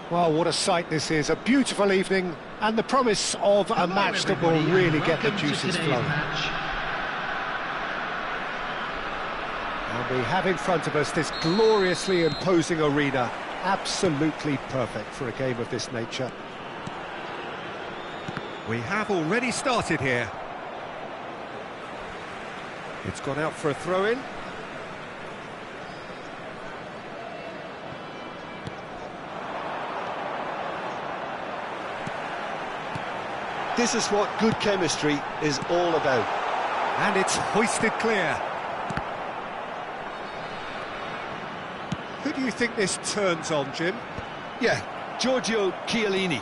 Well, what a sight this is. A beautiful evening and the promise of a match that will really get the juices flowing. And we have in front of us this gloriously imposing arena. Absolutely perfect for a game of this nature. We have already started here. It's gone out for a throw-in. This is what good chemistry is all about. And it's hoisted clear. Who do you think this turns on, Jim? Yeah, Giorgio Chiellini.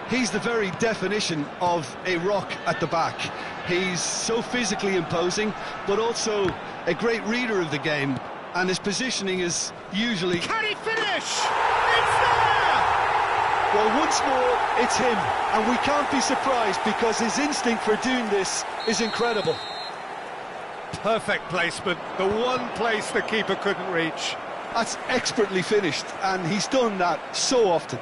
He's the very definition of a rock at the back. He's so physically imposing, but also a great reader of the game, and his positioning is usually... Can he finish? It's there! Well, once more, it's him, and we can't be surprised because his instinct for doing this is incredible. Perfect placement, the one place the keeper couldn't reach. That's expertly finished, and he's done that so often.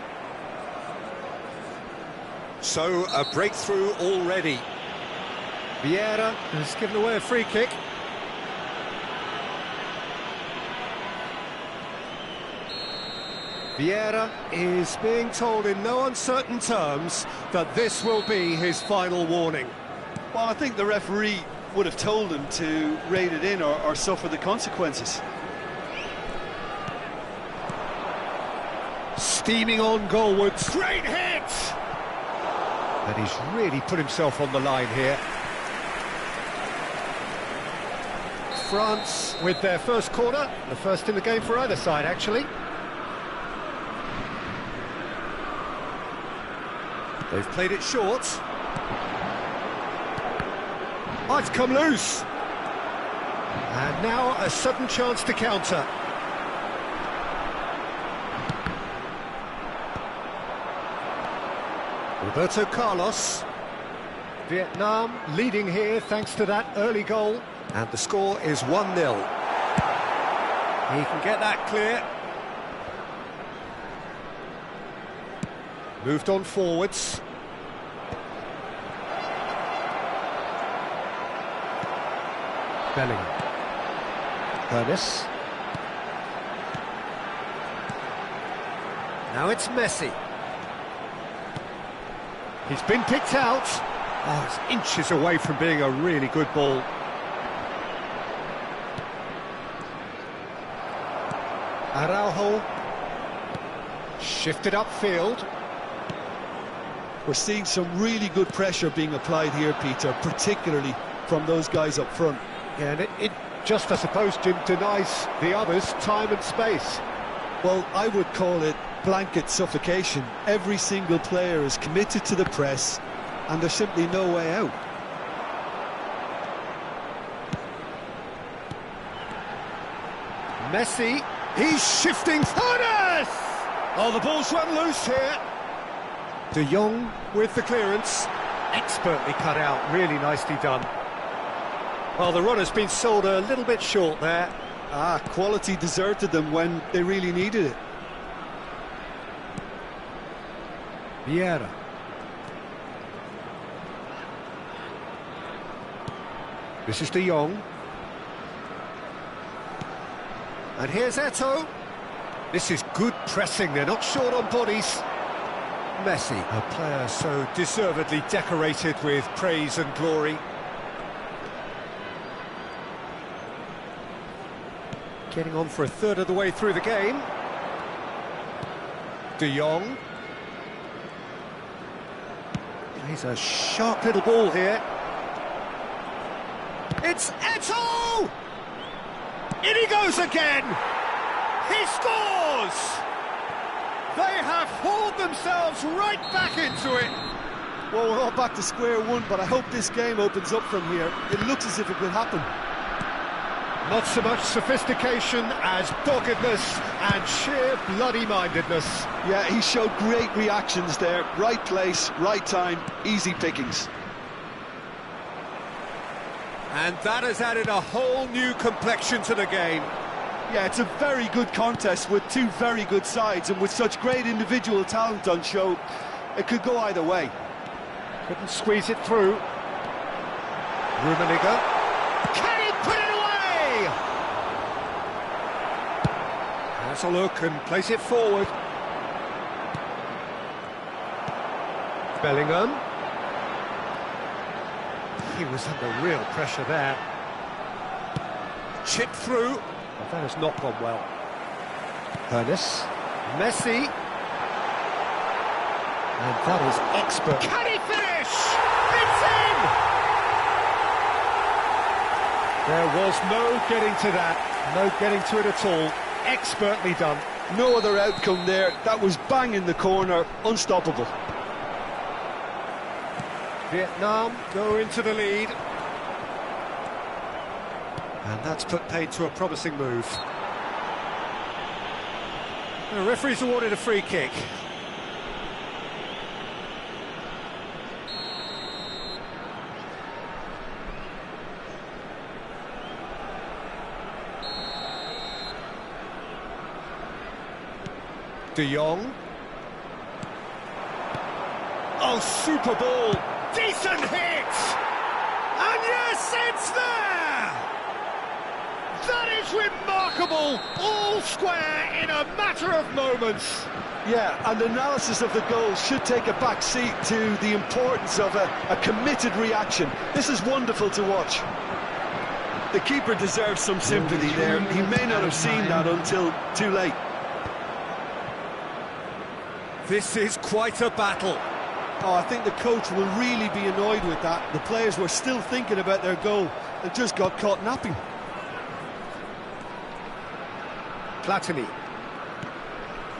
So, a breakthrough already. Vieira has given away a free kick. Vieira is being told in no uncertain terms that this will be his final warning. Well, I think the referee would have told him to rein it in or suffer the consequences. Steaming on goalwards. Great hit! And he's really put himself on the line here. France with their first corner, the first in the game for either side, actually. They've played it short. Oh, it's come loose. And now a sudden chance to counter. Roberto Carlos. Vietnam leading here thanks to that early goal. And the score is 1-0. He can get that clear. Moved on forwards. Bellingham. Ernest. Now it's Messi. He's been picked out. Oh, it's inches away from being a really good ball. Araujo. Shifted upfield. We're seeing some really good pressure being applied here, Peter, particularly from those guys up front. Yeah, and it just, I suppose, Jim, denies the others time and space. Well, I would call it blanket suffocation. Every single player is committed to the press, and there's simply no way out. Messi, he's shifting. Ernest! Oh, the ball's run loose here. De Jong with the clearance. Expertly cut out, really nicely done. Well, the runner's been sold a little bit short there. Quality deserted them when they really needed it. Vieira. This is De Jong. And here's Eto'o. This is good pressing, they're not short on bodies. Messi, a player so deservedly decorated with praise and glory. Getting on for a third of the way through the game. De Jong. He's a sharp little ball here. It's Eto'o! In he goes again! He scores! They have hauled themselves right back into it. Well, we're all back to square one, but I hope this game opens up from here. It looks as if it could happen. Not so much sophistication as doggedness and sheer bloody-mindedness. Yeah, he showed great reactions there. Right place, right time, easy pickings. And that has added a whole new complexion to the game. Yeah, it's a very good contest with two very good sides, and with such great individual talent on show, it could go either way. Couldn't squeeze it through. Rummenigge. Can he put it away? Has a look and place it forward. Bellingham. He was under real pressure there. Chip through. But that has not gone well. Ernest. Messi. And that is expert. Can he finish? It's in! There was no getting to that. No getting to it at all. Expertly done. No other outcome there. That was bang in the corner. Unstoppable. Vietnam go into the lead. And that's put paid to a promising move. The referee's awarded a free kick. De Jong. Oh, super ball. Decent hit! And yes, it's there! That is remarkable! All square in a matter of moments. Yeah, and analysis of the goal should take a back seat to the importance of a committed reaction. This is wonderful to watch. The keeper deserves some sympathy there. He may not have seen that until too late. This is quite a battle. Oh, I think the coach will really be annoyed with that. The players were still thinking about their goal and just got caught napping. Platini.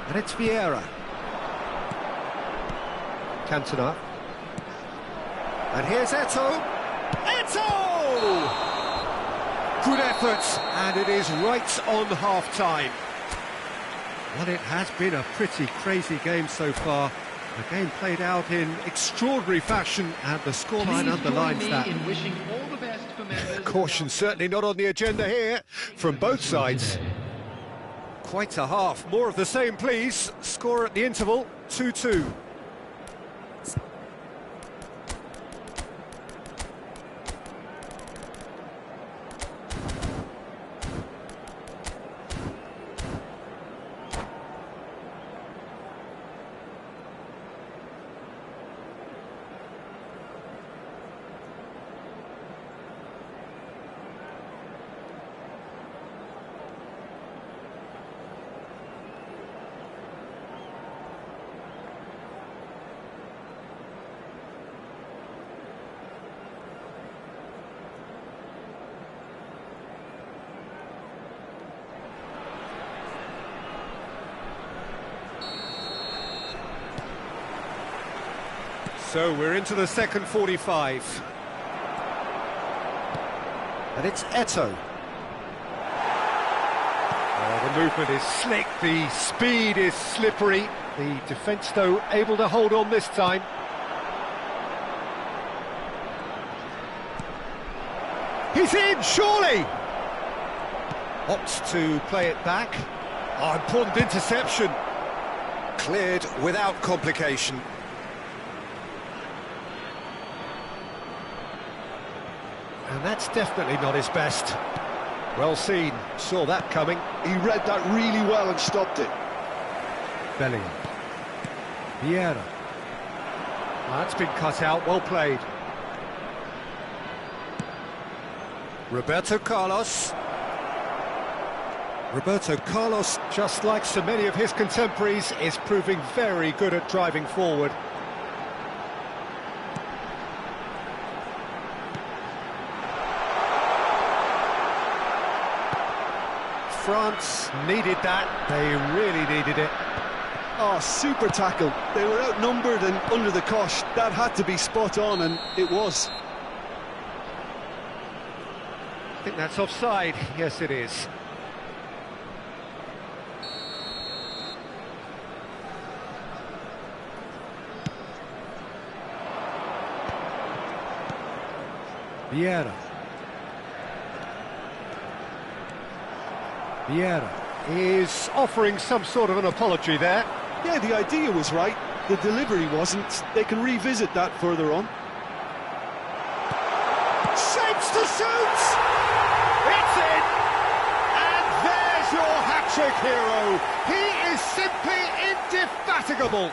And it's Vieira. Cantona. And here's Eto'o. Eto'o! Good effort, and it is right on half-time. Well, it has been a pretty crazy game so far. The game played out in extraordinary fashion, and the scoreline underlines that. In wishing all the best for members. Caution certainly not on the agenda here, from both sides. Quite a half. More of the same, please. Score at the interval, 2-2. So we're into the second 45. And it's Eto'o. Oh, the movement is slick, the speed is slippery. The defence, though, able to hold on this time. He's in, surely! Opts to play it back. Oh, important interception. Cleared without complication. And that's definitely not his best. Well seen, saw that coming. He read that really well and stopped it. Bellingham. Vieira. Well, that's been cut out, well played. Roberto Carlos. Roberto Carlos, just like so many of his contemporaries, is proving very good at driving forward. France needed that, they really needed it. Oh, super tackle. They were outnumbered and under the cosh. That had to be spot on, and it was. I think that's offside. Yes, it is. Vieira. Vieira is offering some sort of an apology there. Yeah, the idea was right, the delivery wasn't. They can revisit that further on. Shapes to shoot! It's in! And there's your hat-trick hero. He is simply indefatigable.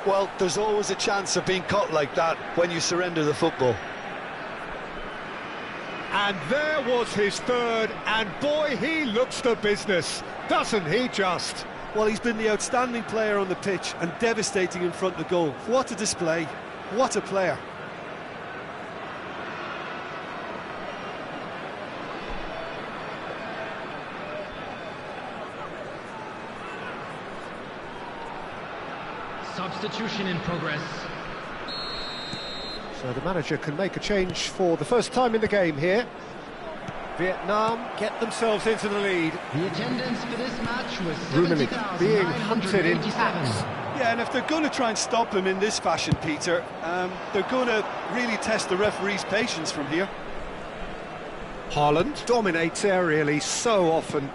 Well, there's always a chance of being caught like that when you surrender the football. And there was his third, and boy, he looks the business, doesn't he just? Well, he's been the outstanding player on the pitch and devastating in front of goal. What a display, what a player. Substitution in progress. So the manager can make a change for the first time in the game here. Vietnam get themselves into the lead. The attendance for this match was Rummenigge being hunted in packs. Yeah, and if they're going to try and stop him in this fashion, Peter, they're going to really test the referee's patience from here. Haaland dominates aerially so often.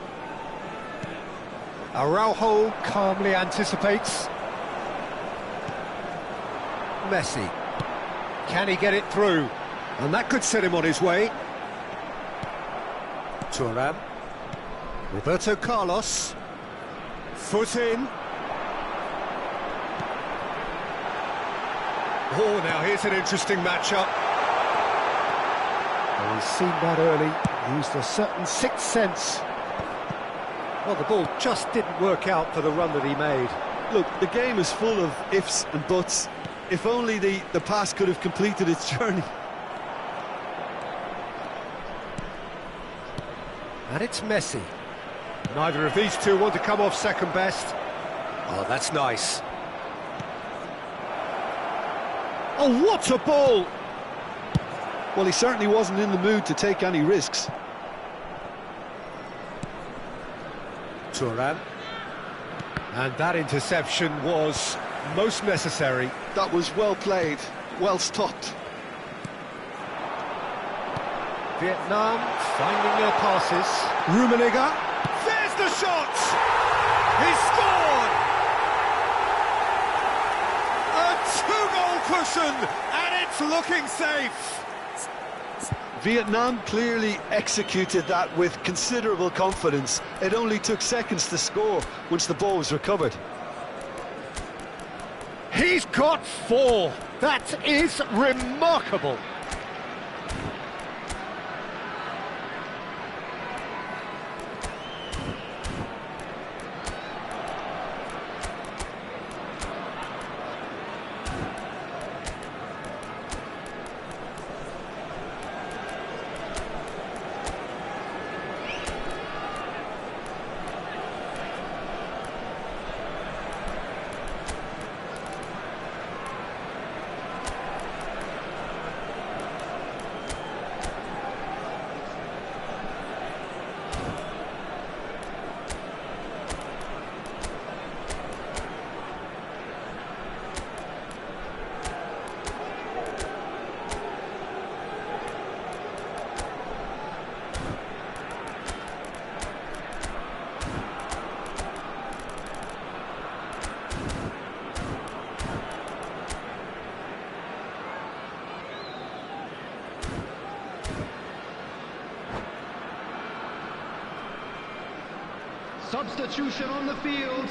Araujo calmly anticipates. Messi. Can he get it through? And that could set him on his way. Thuram. Roberto Carlos. Foot in. Oh, now here's an interesting matchup. Well, he's seen that early, used a certain sixth sense. Well, the ball just didn't work out for the run that he made. Look, the game is full of ifs and buts. If only the pass could have completed its journey. And it's Messi. Neither of these two want to come off second best. Oh, that's nice. Oh, what a ball! Well, he certainly wasn't in the mood to take any risks. Thuram. And that interception was most necessary. That was well played, well stopped. Vietnam finding their passes. Rummenigge. There's the shot! He scored! A two-goal cushion, and it's looking safe. Vietnam clearly executed that with considerable confidence. It only took seconds to score once the ball was recovered. He's got 4. That is remarkable. Substitution on the field.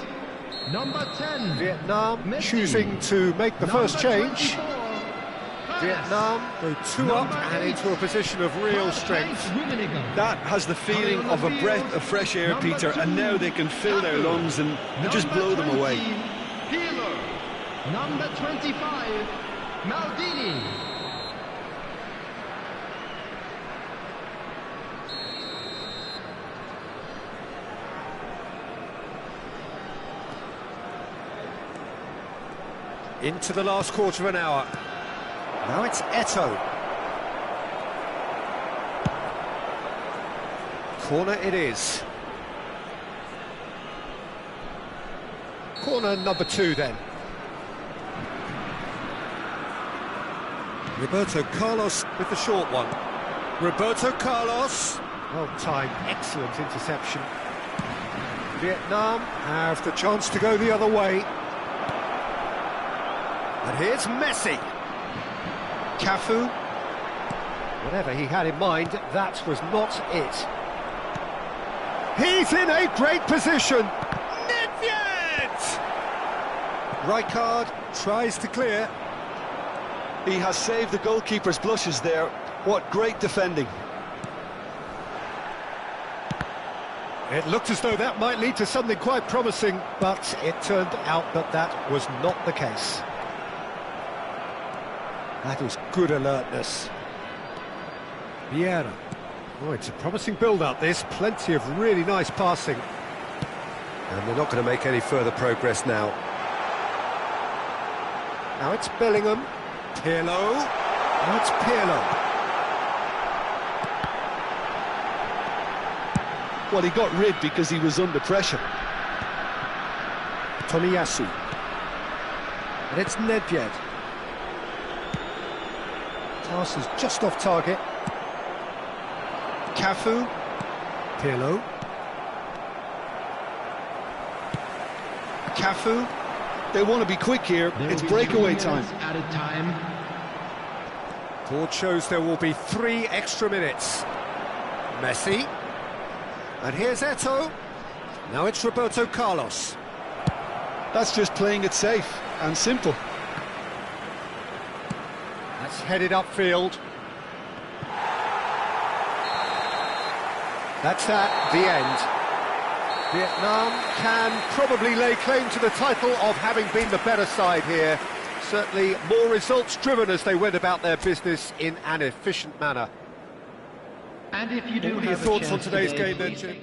Number 10. Vietnam Messi. choosing to make the first change. 24. Vietnam go 2 up and into a position of real strength. That has the feeling of a breath of fresh air, Peter, and now they can fill their lungs and just blow them away. Healer. Number 25. Maldini. Into the last quarter of an hour. Now it's Eto'o. Corner it is. Corner number 2 then. Roberto Carlos with the short one. Roberto Carlos. Well timed, excellent interception. Vietnam have the chance to go the other way. And here's Messi. Cafu. Whatever he had in mind, that was not it. He's in a great position. Nedved! Rijkaard tries to clear. He has saved the goalkeeper's blushes there. What great defending. It looked as though that might lead to something quite promising, but it turned out that that was not the case. That is good alertness. Vieira. Oh, it's a promising build-up, this. Plenty of really nice passing. And they're not going to make any further progress now. Now it's Bellingham. Pirlo. Now it's Pirlo. Well, he got rid because he was under pressure. Tomiyasu. And it's Nedved. Pass is just off target. Cafu. Pirlo. Cafu. They want to be quick here. It's breakaway time. Added time. Board shows there will be 3 extra minutes. Messi. And here's Eto'o. Now it's Roberto Carlos. That's just playing it safe and simple. That's headed upfield. That's that, the end. Vietnam can probably lay claim to the title of having been the better side here. Certainly more results-driven as they went about their business in an efficient manner. And if you do What are your have a thoughts on chance today's today, game then, please Jim?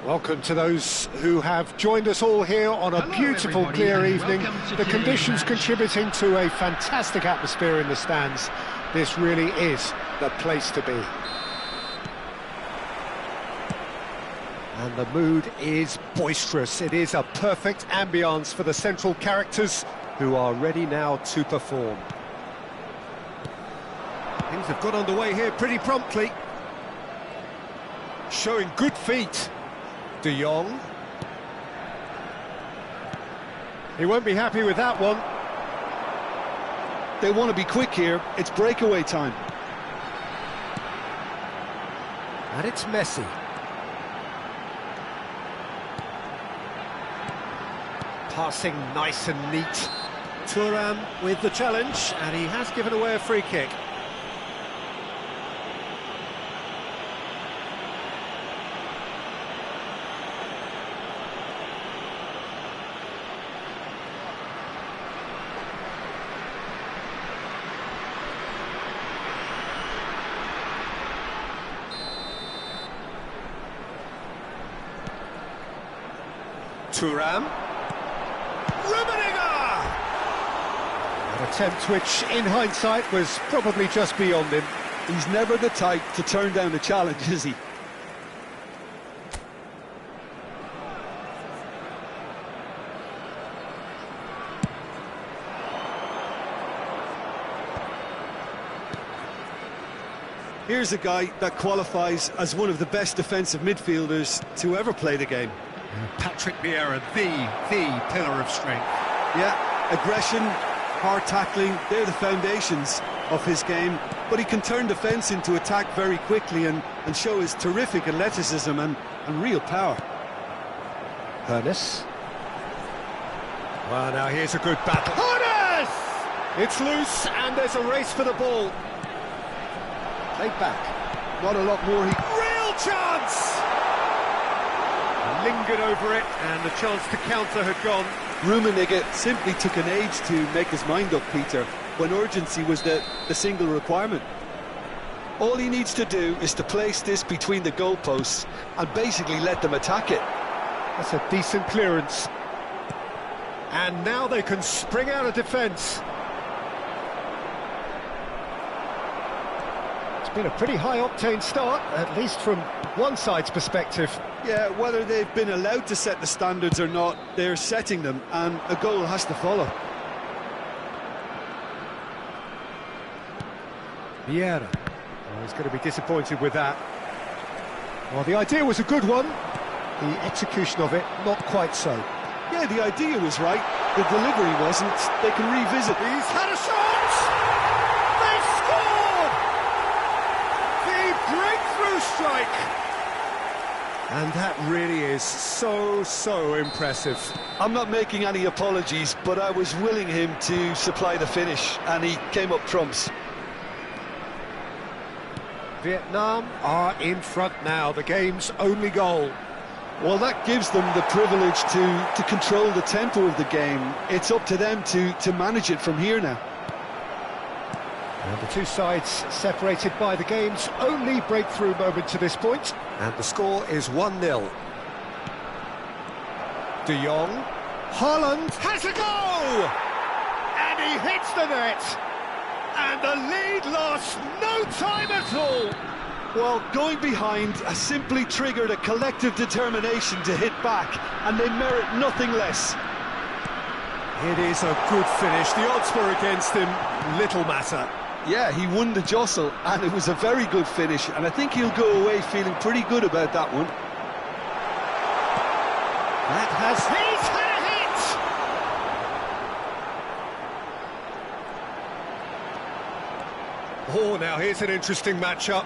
Welcome to those who have joined us all here on a Hello, beautiful, everybody, clear and evening. welcome to The today's conditions match. contributing to a fantastic atmosphere in the stands. This really is the place to be. And the mood is boisterous. It is a perfect ambience for the central characters who are ready now to perform. Things have got underway here pretty promptly. Showing good feet. De Jong. He won't be happy with that one. They want to be quick here. It's breakaway time. And it's Messi. Passing nice and neat. Thuram with the challenge, and he has given away a free kick. Thuram. An attempt which, in hindsight, was probably just beyond him. He's never the type to turn down a challenge, is he? Here's a guy that qualifies as one of the best defensive midfielders to ever play the game. Patrick Vieira, the pillar of strength. Yeah, aggression, hard tackling, they're the foundations of his game, but he can turn defence into attack very quickly and show his terrific athleticism and real power. Ernest. Well, now here's a good battle. Ernest! It's loose, and there's a race for the ball. Played back. Not a lot more. Real chance! Lingered over it, and the chance to counter had gone. Rummenigge simply took an age to make his mind up, Peter, when urgency was the single requirement. All he needs to do is to place this between the goalposts and basically let them attack it. That's a decent clearance. And now they can spring out of defence. It's been a pretty high-octane start, at least from one side's perspective. Yeah, whether they've been allowed to set the standards or not, they're setting them, and a goal has to follow. Vieira. Oh, he's going to be disappointed with that. Well, the idea was a good one. The execution of it, not quite so. Yeah, the idea was right. The delivery wasn't. They can revisit. He's had a shot! They've scored! The breakthrough strike! And that really is so impressive. I'm not making any apologies, but I was willing him to supply the finish, and he came up trumps. Vietnam are in front now, the game's only goal. Well, that gives them the privilege to control the tempo of the game. It's up to them to manage it from here now. And the two sides separated by the game's only breakthrough moment to this point. And the score is 1-0. De Jong. Haaland has a goal! And he hits the net! And the lead lost no time at all! Well, going behind has simply triggered a collective determination to hit back, and they merit nothing less. It is a good finish. The odds were against him. Little matter. Yeah, he won the jostle, and it was a very good finish, and I think he'll go away feeling pretty good about that one. That has... He's had a hit! Oh, now here's an interesting matchup.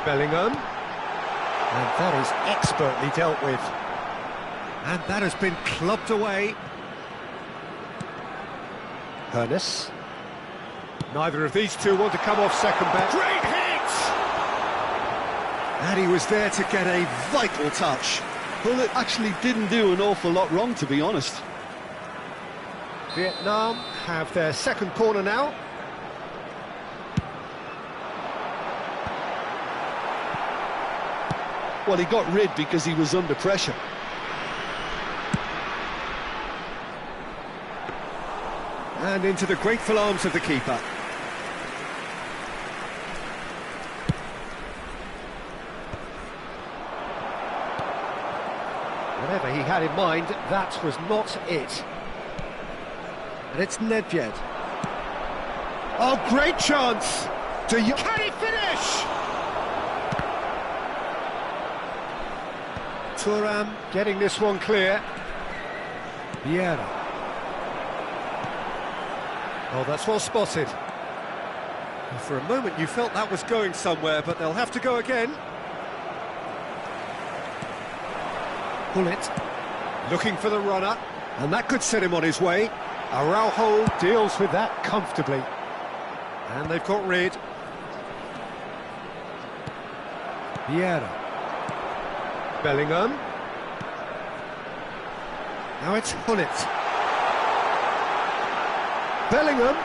Bellingham. And that is expertly dealt with. And that has been clubbed away. Ernest. Neither of these two want to come off second best. Great hit! And he was there to get a vital touch. Well, it actually didn't do an awful lot wrong, to be honest. Vietnam have their second corner now. Well, he got rid because he was under pressure. And into the grateful arms of the keeper. Whatever he had in mind, that was not it. And it's Nedved. Oh, great chance! Can he finish? Thuram getting this one clear. Vieira. Oh, that's well spotted. For a moment you felt that was going somewhere, but they'll have to go again. Bullet, looking for the runner, and that could set him on his way. Araujo deals with that comfortably. And they've got rid. Vieira. Bellingham. Now it's Hullet. Bellingham.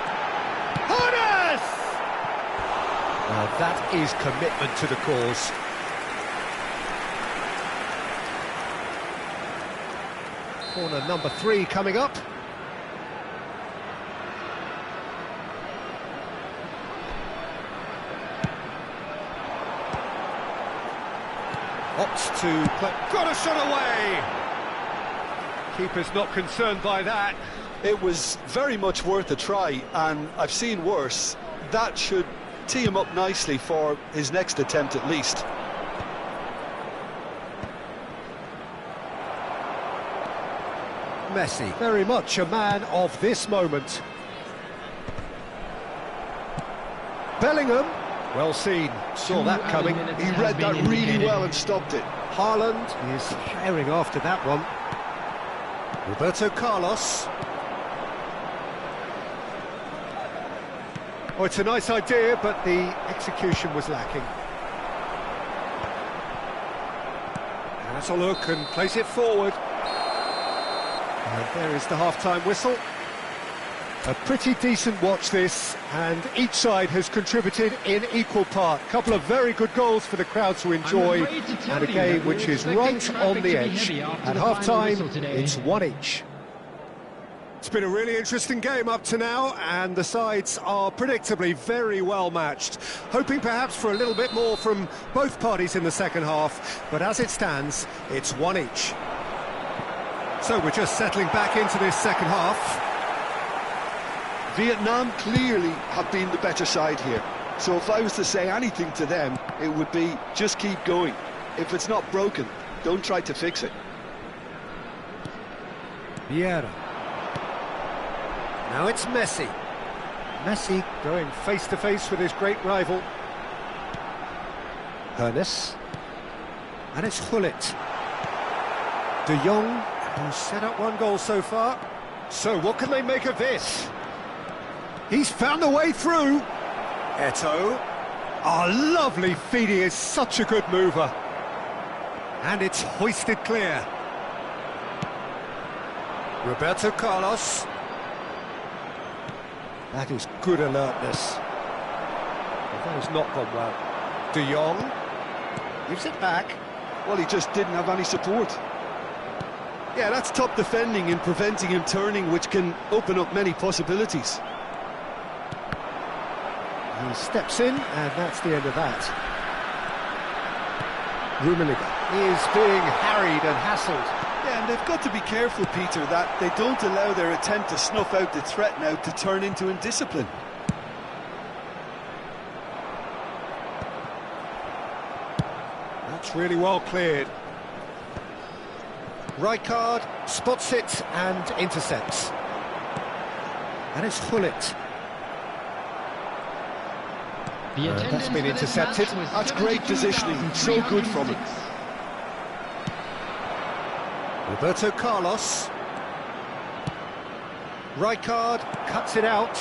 Hones! Now that is commitment to the cause. Corner number 3 coming up. Opts to play. Got a shot away! Keeper's not concerned by that. It was very much worth a try, and I've seen worse. That should tee him up nicely for his next attempt at least. Messi, very much a man of this moment. Bellingham, well seen, saw that coming. He read that really well and stopped it. Haaland is tearing after that one. Roberto Carlos. Oh, it's a nice idea, but the execution was lacking. And that's a look and plays it forward. And there is the half-time whistle. A pretty decent watch this, and each side has contributed in equal part. A couple of very good goals for the crowd to enjoy, and a game which is right on the edge. At half-time, it's 1 each. It's been a really interesting game up to now, and the sides are predictably very well matched. Hoping perhaps for a little bit more from both parties in the second half, but as it stands, it's 1 each. So we're just settling back into this second half. Vietnam clearly have been the better side here. So if I was to say anything to them, it would be just keep going. If it's not broken, don't try to fix it. Vieira. Now it's Messi. Messi going face-to-face with his great rival. Hones. And it's Hullet. De Jong, who's set up 1 goal so far. So what can they make of this? He's found a way through. Eto'o. Oh, lovely feed, he is such a good mover. And it's hoisted clear. Roberto Carlos. That is good alertness. Well, that has not gone well. De Jong gives it back. Well, he just didn't have any support. Yeah, that's top defending and preventing him turning, which can open up many possibilities. He steps in, and that's the end of that. Rummenigge is being harried and hassled. Yeah, and they've got to be careful, Peter, that they don't allow their attempt to snuff out the threat now to turn into indiscipline. That's really well cleared. Rijkaard spots it and intercepts. And it's Hullet. That's been intercepted. That's great positioning, so good from him. Roberto Carlos. Rijkaard cuts it out.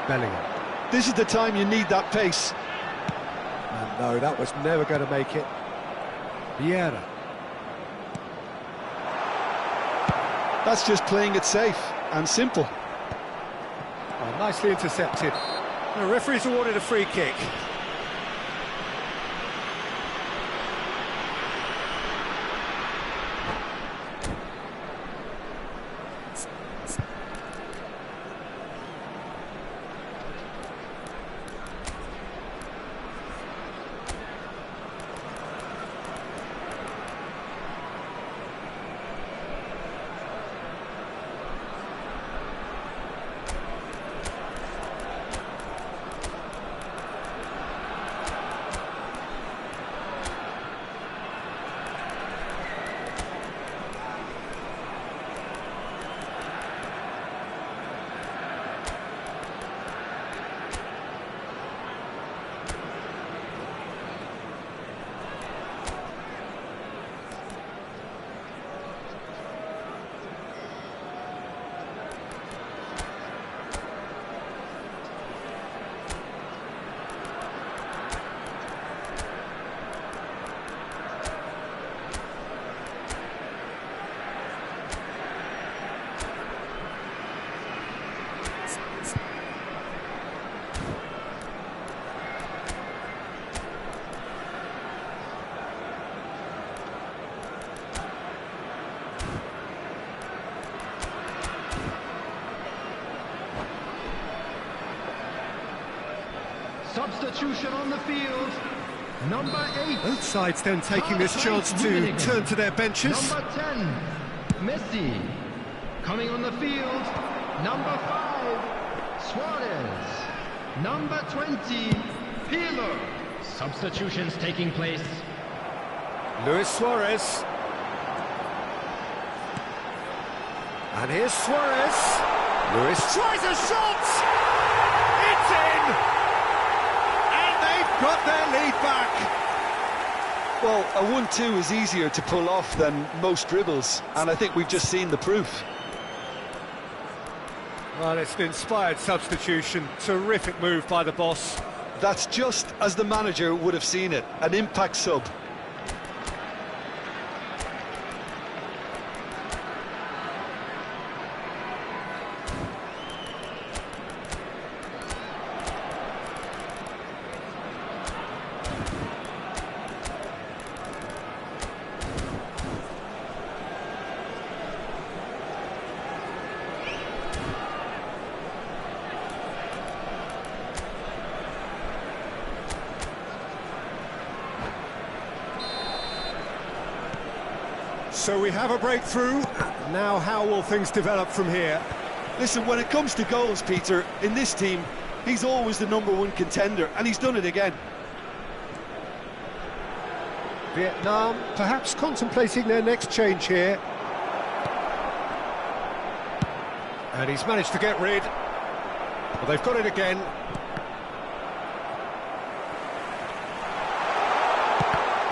Bellingham. This is the time you need that pace. And no, that was never going to make it. Vieira. That's just playing it safe and simple. Oh, nicely intercepted. The referee's awarded a free kick. Substitution on the field. Number 8. Both sides then taking this chance to turn to their benches. Number 10, Messi. Coming on the field, number 5, Suarez. Number 20, Pirlo. Substitutions taking place. Luis Suarez. And here's Suarez. Luis tries a shot! It's in! And they've got their lead back. Well, a 1-2 is easier to pull off than most dribbles, and I think we've just seen the proof. Well, it's an inspired substitution. Terrific move by the boss. That's just as the manager would have seen it, an impact sub. So we have a breakthrough. Now how will things develop from here? Listen, when it comes to goals, Peter, in this team, he's always the #1 contender, and he's done it again. Vietnam perhaps contemplating their next change here. And he's managed to get rid. Well, they've got it again.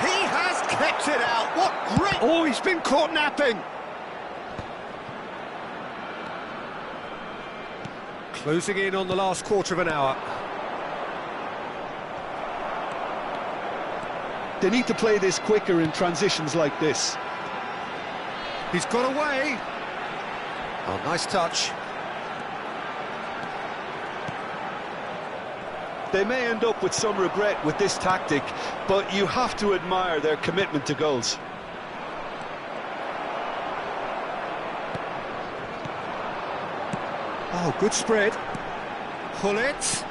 He has kept it out. What great... Oh, he's been caught napping. Closing in on the last quarter of an hour. They need to play this quicker in transitions like this. He's got away. Oh, nice touch. They may end up with some regret with this tactic, but you have to admire their commitment to goals. Oh, good spread. Pull it.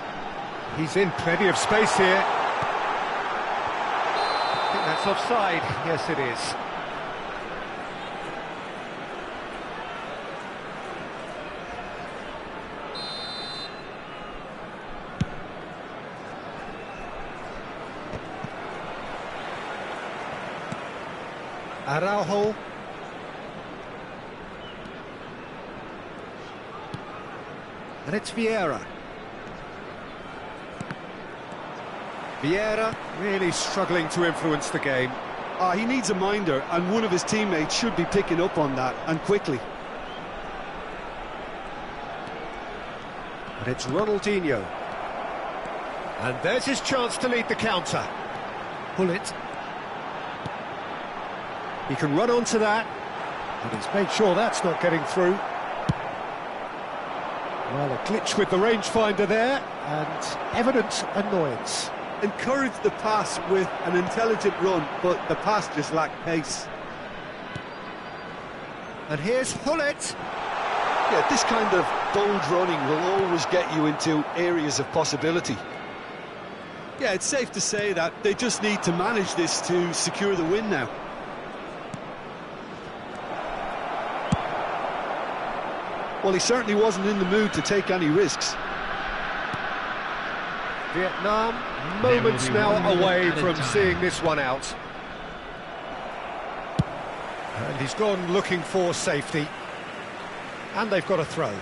He's in plenty of space here. I think that's offside. Yes, it is. Araujo. And it's Vieira. Vieira really struggling to influence the game. He needs a minder, and one of his teammates should be picking up on that, and quickly. And it's Ronaldinho. And there's his chance to lead the counter. Pull it. He can run onto that, and he's made sure that's not getting through. Well, a glitch with the rangefinder there, and evident annoyance. Encouraged the pass with an intelligent run, but the pass just lacked pace. And here's Hullet. Yeah, this kind of bold running will always get you into areas of possibility. Yeah, it's safe to say that they just need to manage this to secure the win now. Well, he certainly wasn't in the mood to take any risks. Vietnam, moments now away from seeing this one out. And he's gone looking for safety. And they've got a throw.